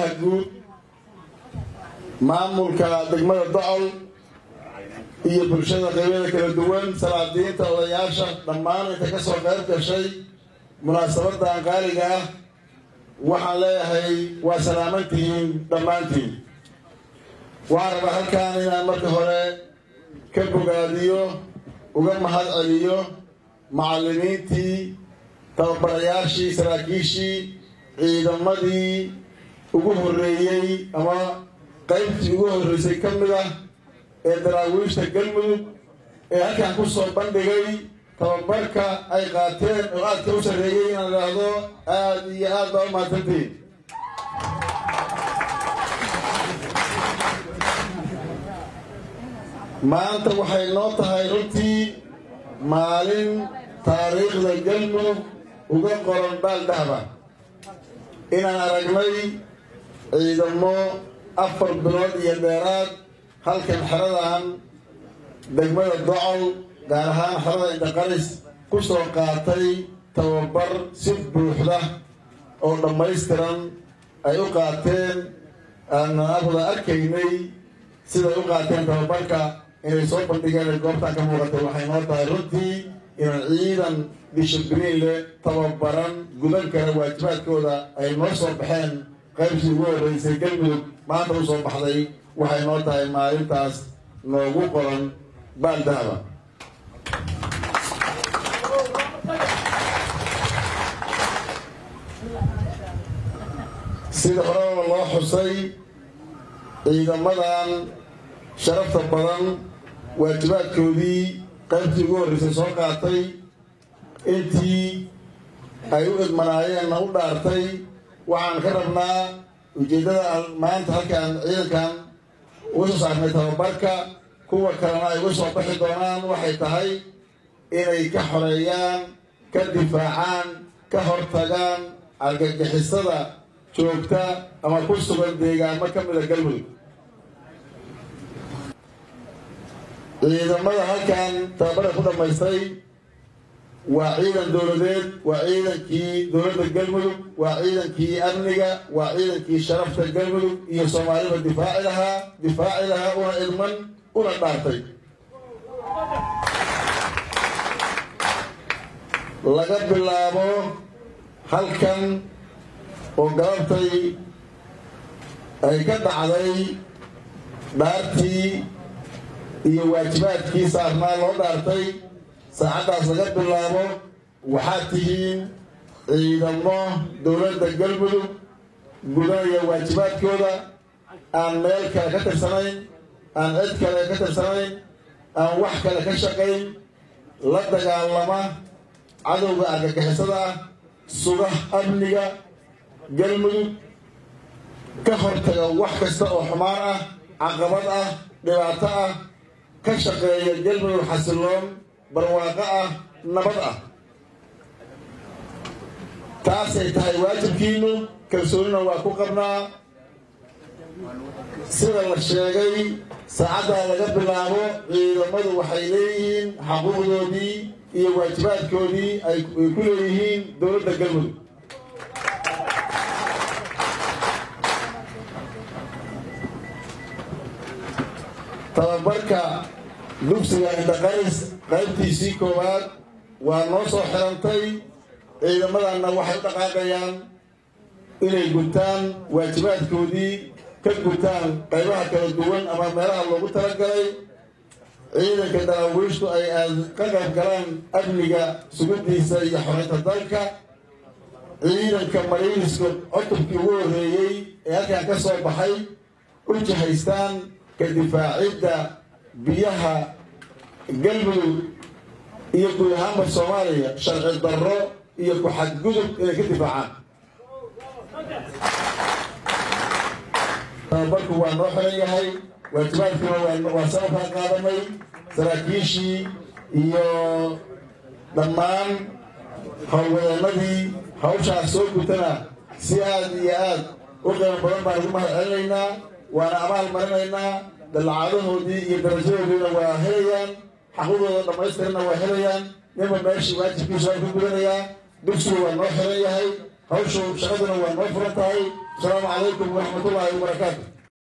xogayaha guud maamulka degmada Docol iyo bulshada qaybada kala duwan salaadiinta odayaasha dhammaan inta ka soo qayb gashay munaasabadan qaaliga ah waxaan leeyahay waa salaamantiin dhammaantiin waxaan rabaa halkaan inaan marka hore ka bogaadiyo uga mahad celiyo macallimiintii tababarayaashii saraakiishii ciidamadii ugu horreeyey ama qaybtii ugu horreysay ka mid ah ee daraawiishta Galmudug ee halkaan ku soo bandhigay tababarka ay qaateen oo aadka u sarreeyay inaan idhaahdo aad iyo aad baa u mahadsantiin maanta waxay noo tahay runtii maalin taariikhda Galmudug uga qoran baal dahaba inaan aragnay ciidamo 4 bilood iyo dheeraad halkan xeradan degmada Docol gaar ahaan xerada Indaqaris ku soo qaatay tababar si buuxda oo dhammaystiran ay u qaateen aan arkaynay sida ay u qaateen tababarka inay soo bandhigeen goobta ka muuqatay waxay noo tahay runtii inaan ciidan dishibliin leh tababaran gudan kara waajibaadkooda ay noo soo baxeen qaybtii ugu horreysay Galmudug maanta u soo baxday waxay noo tahay maalintaas noogu qoran baal dahaba sida hore loo xusay ciidamadan sharafta badan waajibaadkoodii qaybtii ugu horreysay soo qaatay intii ay u idmanaayeenna u dhaartay waxaan ka rabnaa ujeeddada maanta halkaan ciidankan uga soo saarnay tababarka kuwa kalena ay uga soo baxi doonaan waxay tahay inay ka xoreeyaan ka difaacaan ka hortagaan argagixisada joogta ama ku sugan deegaamo ka mid ah Galmudug ciidamada halkaan tababarka ku dhammaystay waa ciidan dowladeed waa ciidankii dowladda Galmudug waa ciidankii amniga waa ciidankii sharafta Galmudug iyo Soomaalida difaaci lahaa una ilman una dhaartay laga bilaabo halkan oo galabtay ay ka dhacday dhaartii iyo waajibaadkii saarnaa loo dhaartay saacadaas laga bilaabo waxaad tihiin ciidamo dowladda Galmudug gudanaya waajibaadkooda aan meel kale ka tirsanayn aan cid kale ka tirsanayn aan wax kale ka shaqayn la dagaalama cadowga argagixisada ah suga amniga Galmudug ka hortaga wax kasta oo xumaan ah caqabad ah dhibaato ah ka shaqeeya Galmudug xasiloon barwaaqo ah nabad ah taasay tahay waajibkiinu kalsoonina waa ku qabnaa sida la sheegay saacadda laga bilaabo ciidamadu waxay leeyihiin xaquuqdoodii iyo waajibaadkoodii ay ku leeyihiin dowladda Galmudug tababarka dugsiga Indaqaris qaybtiisii koowaad waa noo soo xirantay ciidamadanna waxay u dhaqaaqayaan inay gutaan waajibaadkoodii ka gutaan qaybaha kala duwan ama meelaha loogu talagalay ciidanka daraawiishtu ay ka qayb galaan amniga sugidiisa iyo xoreynta dalka ciidanka mariiniska cutubkii ugu horreeyey ee halkaan ka soo baxay u jihaystaan ka difaacidda biyaha Galmudug iyo guud ahaanba Soomaaliya sharci darro iyo ku xadgudub inay ka difaacaan tababarku waa noo xiran yahay waajibaadkuna waa sababkaan qaadanay saraakiishii iyo dhammaan howlwadeenadii hawshaas soo gutana si aad iyo aad u qiimo badan baan ugu mahad celinaynaa waana abaal marinaynaa dallacadahoodii iyo darajadoodiina waa helayaan xaqudooda dhammaystirana waa helayaan ninba meeshii waajibkiisa waa ku gudanayaa dugsigu waa noo xiran yahay hawshu shaqaduna waa noo furan tahay السلام عليكم ورحمة الله وبركاته.